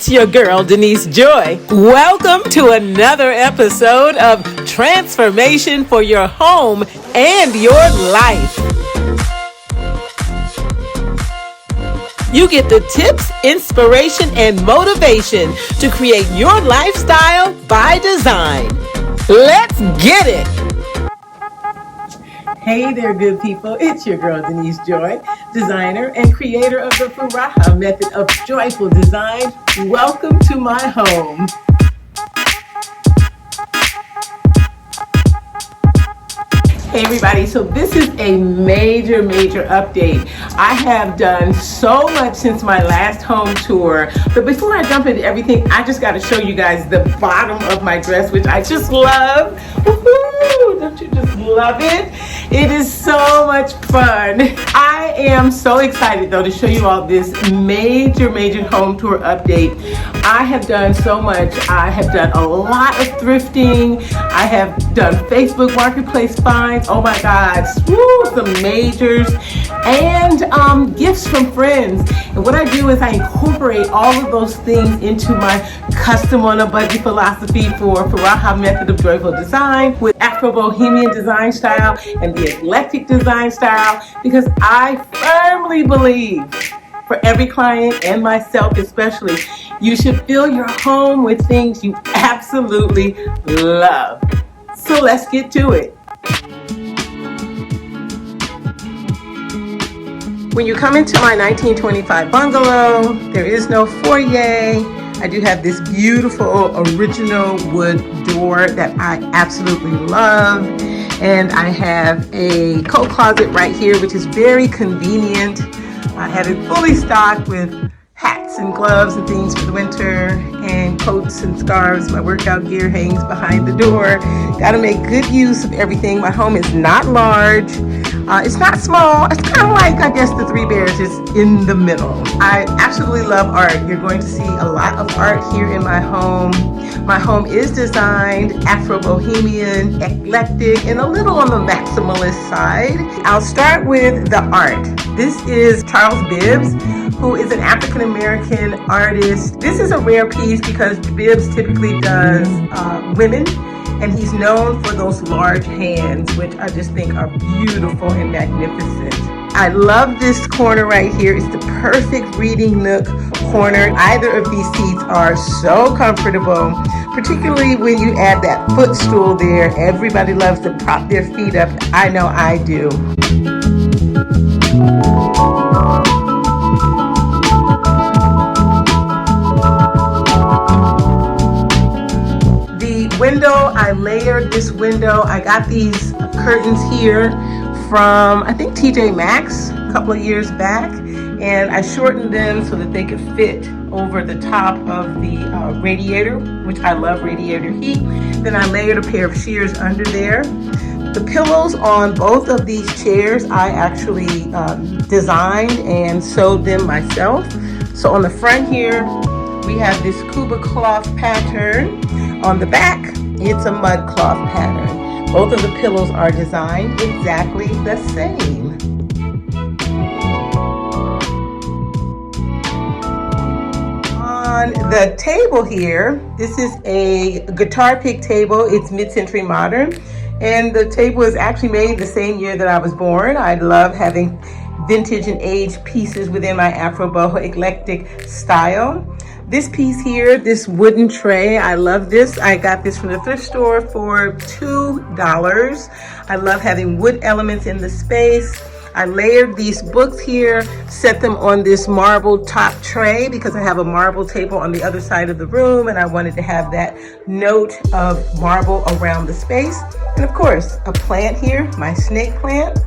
It's your girl, Denise Joy. Welcome to another episode of Transformation for your home and your life. You get the tips, inspiration, and motivation to create your lifestyle by design. Let's get it! Hey there, good people. It's your girl, Denise Joy, designer and creator of the Furaha method of joyful design. Welcome to my home. Hey everybody, so this is a major update. I have done so much since my last home tour, but before I jump into everything, I just got to show you guys the bottom of my dress, which I just love. Woohoo! Don't you just love it? It is so much fun. I am so excited though to show you all this major home tour update. I have done so much. I have done a lot of thrifting. I have done Facebook Marketplace finds. Oh my God, some majors and gifts from friends. And what I do is I incorporate all of those things into my custom on a budget philosophy for Furaha method of joyful design with Afro Bohemian design style and the eclectic design style, because I firmly believe for every client and myself especially, you should fill your home with things you absolutely love. So let's get to it. When you come into my 1925 bungalow, there is no foyer. I do have this beautiful original wood door that I absolutely love. And I have a coat closet right here, which is very convenient. I have it fully stocked with hats and gloves and things for the winter, and coats and scarves. My workout gear hangs behind the door. Got to make good use of everything. My home is not large. It's not small. It's kind of like, I guess, the Three Bears is in the middle. I absolutely love art. You're going to see a lot of art here in my home. My home is designed Afro Bohemian, eclectic, and a little on the maximalist side. I'll start with the art. This is Charles Bibbs, who is an African-American artist. This is a rare piece because Bibbs typically does women, and he's known for those large hands, which I just think are beautiful and magnificent. I love this corner right here. It's the perfect reading nook corner. Either of these seats are so comfortable, particularly when you add that footstool there. Everybody loves to prop their feet up. I know I do. Window, I layered this window. I got these curtains here from, I think, TJ Maxx a couple of years back, and I shortened them so that they could fit over the top of the radiator, which I love radiator heat. Then I layered a pair of shears under there. The pillows on both of these chairs I actually designed and sewed them myself. So on the front here, we have this Kuba cloth pattern. On the back, it's a mud cloth pattern. Both of the pillows are designed exactly the same. On the table here, this is a guitar pick table. It's mid-century modern, and the table is actually made the same year that I was born. I love having vintage and aged pieces within my Afro Boho eclectic style. This piece here, this wooden tray, I love this. I got this from the thrift store for $2. I love having wood elements in the space. I layered these books here, set them on this marble top tray because I have a marble table on the other side of the room, and I wanted to have that note of marble around the space. And of course, a plant here, my snake plant.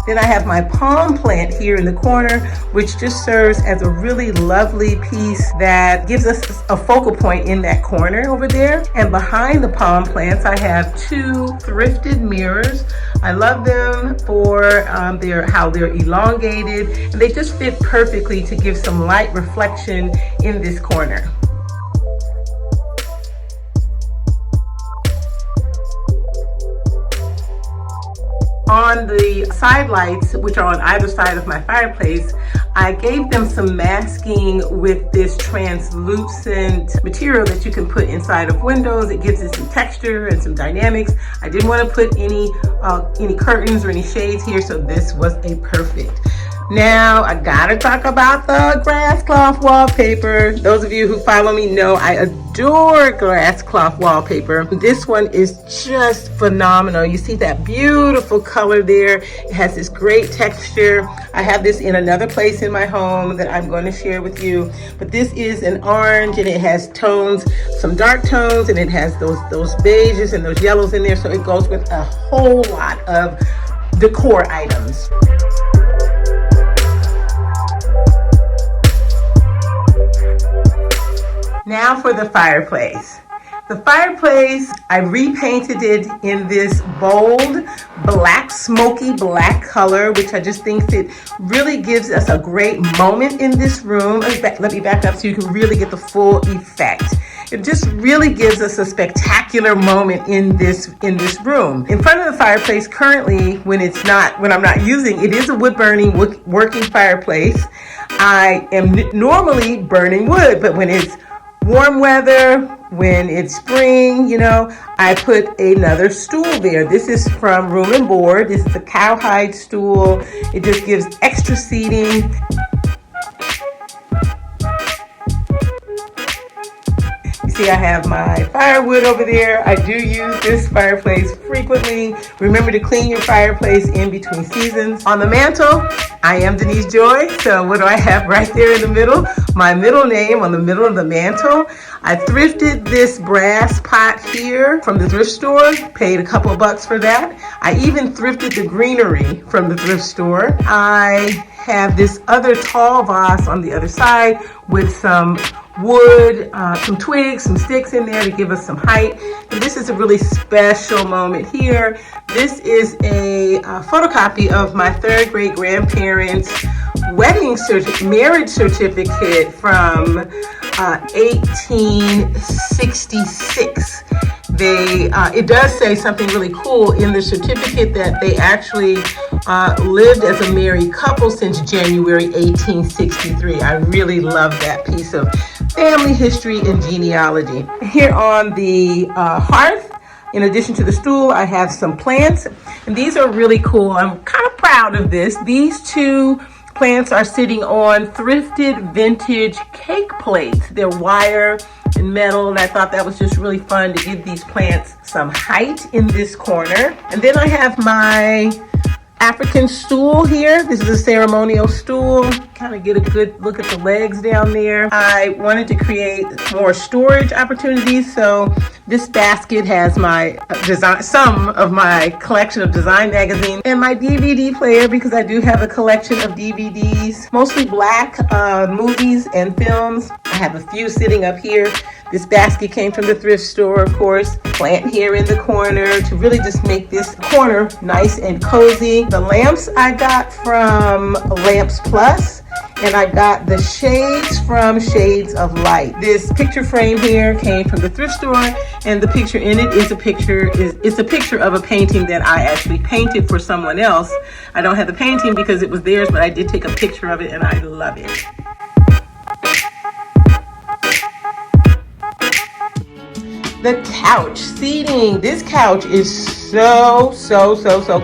Then I have my palm plant here in the corner, which just serves as a really lovely piece that gives us a focal point in that corner over there. And behind the palm plants, I have two thrifted mirrors. I love them for how they're elongated, and they just fit perfectly to give some light reflection in this corner. On the side lights, which are on either side of my fireplace, I gave them some masking with this translucent material that you can put inside of windows. It gives it some texture and some dynamics. I didn't want to put any curtains or any shades here, so this was a perfect. Now, I gotta talk about the grass cloth wallpaper. Those of you who follow me know I adore grass cloth wallpaper. This one is just phenomenal. You see that beautiful color there. It has this great texture. I have this in another place in my home that I'm going to share with you. But this is an orange, and it has tones, some dark tones, and it has those beiges and those yellows in there. So it goes with a whole lot of decor items. Now for the fireplace. The fireplace, I repainted it in this bold black, smoky black color, which I just think it really gives us a great moment in this room. Let me back up so you can really get the full effect. It just really gives us a spectacular moment in this room. In front of the fireplace currently, when I'm not using, it is a wood burning working fireplace. I am normally burning wood, but when it's warm weather, when it's spring, I put another stool there. This is from Room and Board. This is a cowhide stool. It just gives extra seating. You see, I have my firewood over there. I do use this fireplace frequently. Remember to clean your fireplace in between seasons. On the mantle, I am Denise Joy. So what do I have right there in the middle? My middle name on the middle of the mantle. I thrifted this brass pot here from the thrift store. Paid a couple of bucks for that. I even thrifted the greenery from the thrift store. I have this other tall vase on the other side with some wood, some twigs, some sticks in there to give us some height. And this is a really special moment here. This is a photocopy of my third great grandparents' marriage certificate from 1866. It does say something really cool in the certificate that they actually lived as a married couple since January 1863. I really love that piece of family history and genealogy. Here on the hearth, in addition to the stool, I have some plants, and these are really cool. I'm kind of proud of this. These two plants are sitting on thrifted vintage cake plates. They're wire and metal, and I thought that was just really fun to give these plants some height in this corner. And then I have my African stool here. This is a ceremonial stool. Kind of get a good look at the legs down there. I wanted to create more storage opportunities, so this basket has my some of my collection of design magazines and my DVD player, because I do have a collection of DVDs, mostly black movies and films. I have a few sitting up here. This basket came from the thrift store, of course. Plant here in the corner to really just make this corner nice and cozy. The lamps I got from Lamps Plus, and I got the shades from Shades of Light. This picture frame here came from the thrift store, and the picture in it is a picture of a painting that I actually painted for someone else. I don't have the painting because it was theirs, but I did take a picture of it, and I love it. The couch seating. This couch is so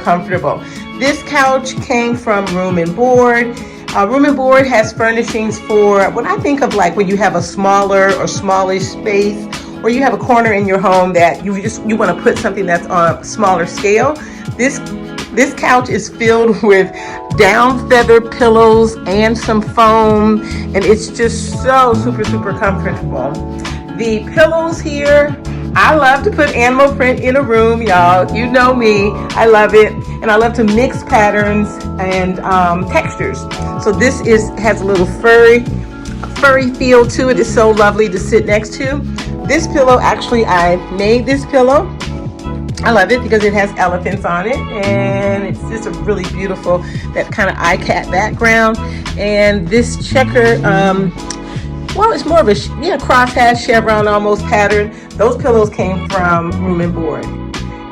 comfortable. This couch came from Room and Board. Room and Board has furnishings for what I think of like when you have a smaller or smallish space, or you have a corner in your home that you want to put something that's on a smaller scale. This couch is filled with down feather pillows and some foam, and it's just so super comfortable. The pillows here, I love to put animal print in a room, y'all. You know me, I love it. And I love to mix patterns and textures. So this has a little furry feel to it. It's so lovely to sit next to. This pillow, actually, I made this pillow. I love it because it has elephants on it, and it's just a really beautiful, that kind of eye-cat background. And this checker, well, it's more of a crosshatch chevron almost pattern. Those pillows came from Room and Board.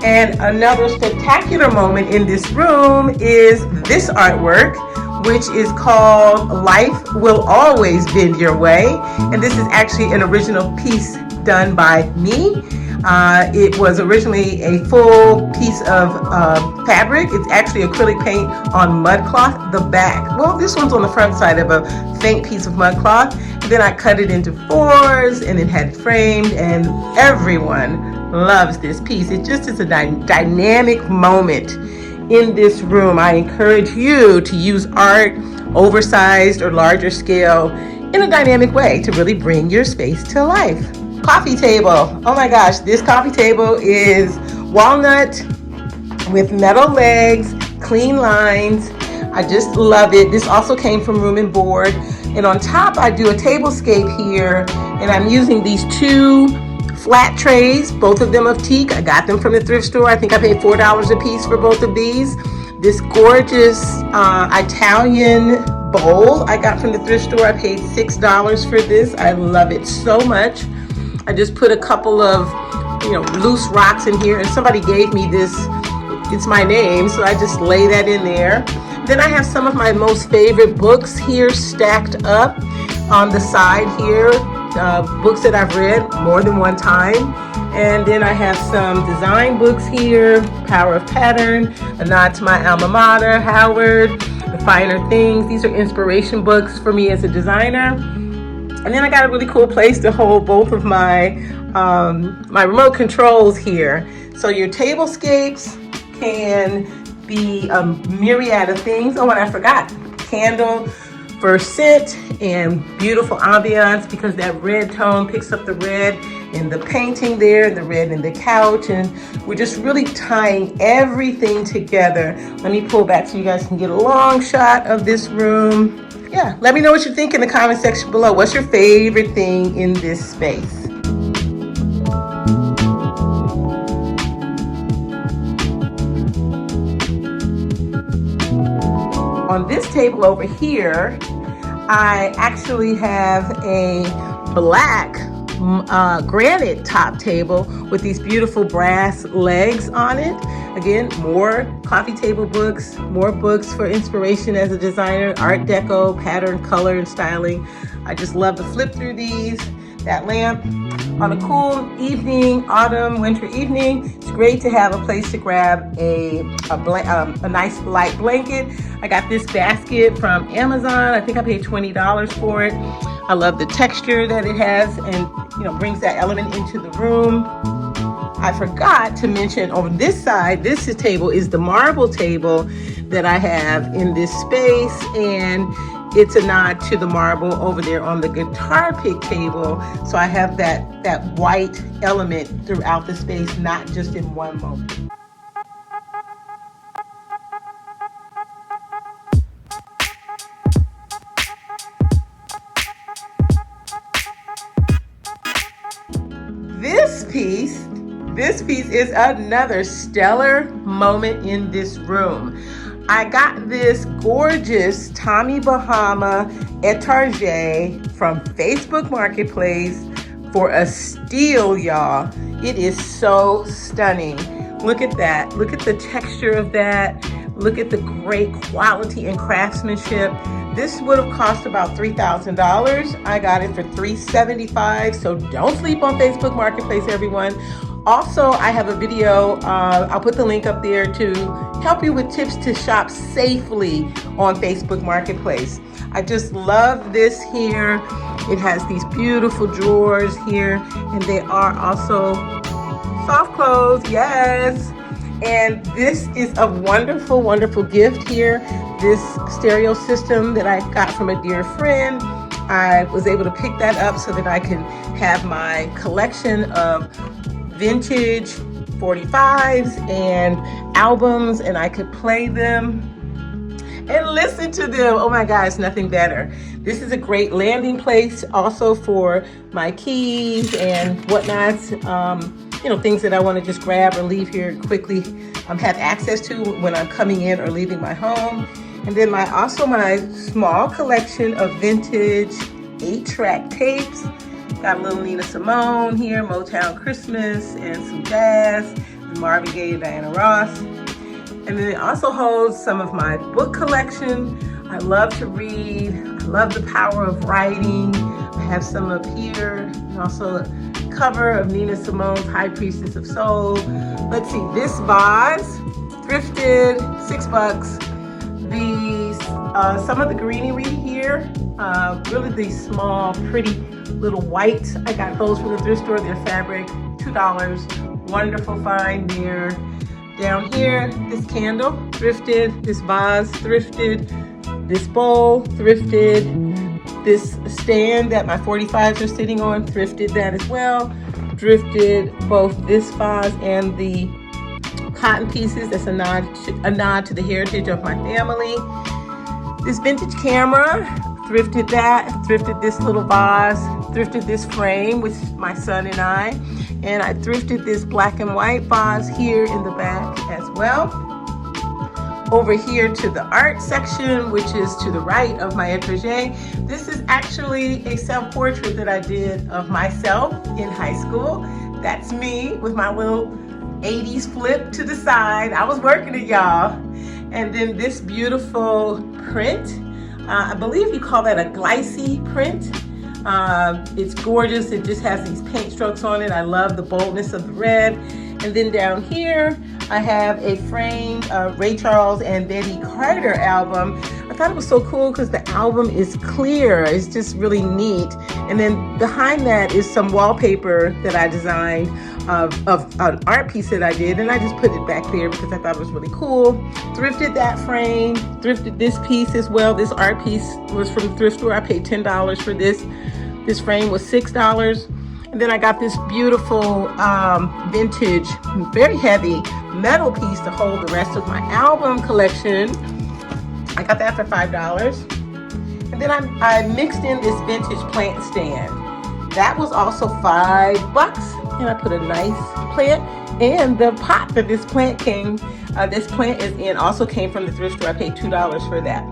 And another spectacular moment in this room is this artwork, which is called Life Will Always Bend Your Way. And this is actually an original piece done by me. It was originally a full piece of fabric. It's actually acrylic paint on mud cloth, the back. Well, this one's on the front side of a faint piece of mud cloth. Then I cut it into fours and then had it framed, and everyone loves this piece. It just is a dynamic moment in this room. I encourage you to use art, oversized or larger scale, in a dynamic way to really bring your space to life. Coffee table. Oh my gosh, this coffee table is walnut with metal legs, clean lines. I just love it. This also came from Room and Board. And on top, I do a tablescape here, and I'm using these two flat trays, both of them of teak. I got them from the thrift store. I think I paid $4 a piece for both of these. This gorgeous Italian bowl I got from the thrift store. I paid $6 for this. I love it so much. I just put a couple of, loose rocks in here, and somebody gave me this. It's my name, so I just lay that in there. Then I have some of my most favorite books here stacked up on the side here, books that I've read more than one time. And then I have some design books here, Power of Pattern, a nod to my alma mater, Howard, The Finer Things. These are inspiration books for me as a designer. And then I got a really cool place to hold both of my my remote controls here. So your tablescapes can be a myriad of things. Oh, and I forgot, candle for scent and beautiful ambiance, because that red tone picks up the red in the painting there, the red in the couch, and we're just really tying everything together. Let me pull back so you guys can get a long shot of this room. Yeah, let me know what you think in the comment section below. What's your favorite thing in this space? On this table over here, I actually have a black granite top table with these beautiful brass legs on it. Again, more coffee table books, more books for inspiration as a designer, art deco, pattern, color, and styling. I just love to flip through these. That lamp on a cool evening, autumn, winter evening, it's great to have a place to grab a nice light blanket. I got this basket from Amazon. I think I paid $20 for it. I love the texture that it has, and brings that element into the room. I forgot to mention on this side, this table is the marble table that I have in this space, and it's a nod to the marble over there on the guitar pick table. So I have that white element throughout the space, not just in one moment. This piece is another stellar moment in this room. I got this gorgeous Tommy Bahama etarget from Facebook Marketplace for a steal, y'all. It is so stunning. Look at that. Look at the texture of that. Look at the great quality and craftsmanship. This would have cost about $3,000. I got it for $375. So don't sleep on Facebook Marketplace, everyone. Also, I have a video, I'll put the link up there to help you with tips to shop safely on Facebook Marketplace. I just love this here. It has these beautiful drawers here, and they are also soft close, yes. And this is a wonderful, wonderful gift here. This stereo system that I got from a dear friend. I was able to pick that up so that I can have my collection of vintage 45s and albums, and I could play them and listen to them. Oh my gosh, nothing better. This is a great landing place also for my keys and whatnots, things that I want to just grab or leave here quickly, have access to when I'm coming in or leaving my home. And then my small collection of vintage 8-track tapes. Got a little Nina Simone here, Motown Christmas, and some jazz. Marvin Gaye and Diana Ross. And then it also holds some of my book collection. I love to read. I love the power of writing. I have some up here, and also a cover of Nina Simone's High Priestess of Soul. Let's see, this vase, thrifted, $6. These, some of the greenery here, really these small, pretty little whites. I got those from the thrift store. They're fabric, $2. Wonderful find there. Down here, this candle, thrifted. This vase, thrifted. This bowl, thrifted. This stand that my 45s are sitting on, thrifted that as well. Thrifted both this vase and the cotton pieces. That's a nod to the heritage of my family. This vintage camera, thrifted that. Thrifted this little vase. Thrifted this frame with my son and I. And I thrifted this black and white vase here in the back as well. Over here to the art section, which is to the right of my etagere. This is actually a self-portrait that I did of myself in high school. That's me with my little 80s flip to the side. I was working it, y'all. And then this beautiful print. I believe you call that a glycine print. It's gorgeous. It just has these paint strokes on it. I love the boldness of the red. And then down here, I have a framed Ray Charles and Betty Carter album. I thought it was so cool because the album is clear. It's just really neat. And then behind that is some wallpaper that I designed of an art piece that I did. And I just put it back there because I thought it was really cool. Thrifted that frame, thrifted this piece as well. This art piece was from the thrift store. I paid $10 for this. This frame was $6. And then I got this beautiful vintage, very heavy metal piece to hold the rest of my album collection. I got that for $5. And then I mixed in this vintage plant stand. That was also $5. And I put a nice plant. And the pot that this plant is in also came from the thrift store. I paid $2 for that.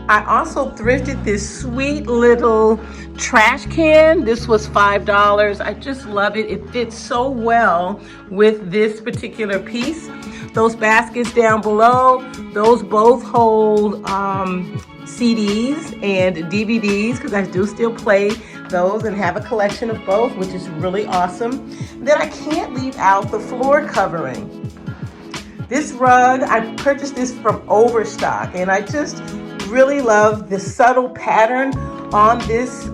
I also thrifted this sweet little trash can. This was $5. I just love it. It fits so well with this particular piece. Those baskets down below, those both hold CDs and DVDs because I do still play those and have a collection of both, which is really awesome. Then I can't leave out the floor covering. This rug, I purchased this from Overstock, and I just really love the subtle pattern on this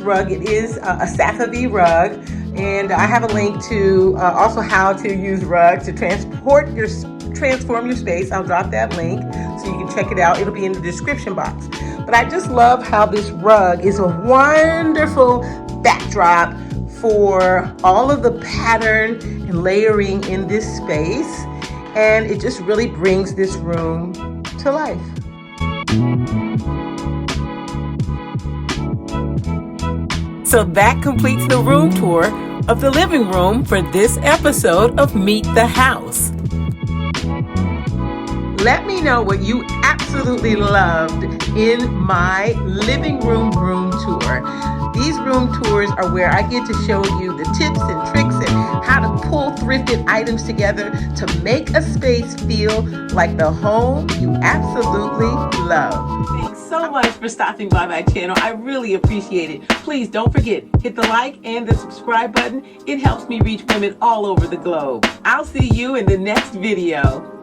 rug. It is a Safavi rug, and I have a link to also how to use rug to transform your space. I'll drop that link so you can check it out. It'll be in the description box. But I just love how this rug is a wonderful backdrop for all of the pattern and layering in this space, and it just really brings this room to life. So that completes the room tour of the living room for this episode of Meet the House. Let me know what you absolutely loved in my living room tour. These room tours are where I get to show you the tips and tricks and how to pull thrifted items together to make a space feel like the home you absolutely love. Thanks so much for stopping by my channel. I really appreciate it. Please don't forget, hit the like and the subscribe button. It helps me reach women all over the globe. I'll see you in the next video.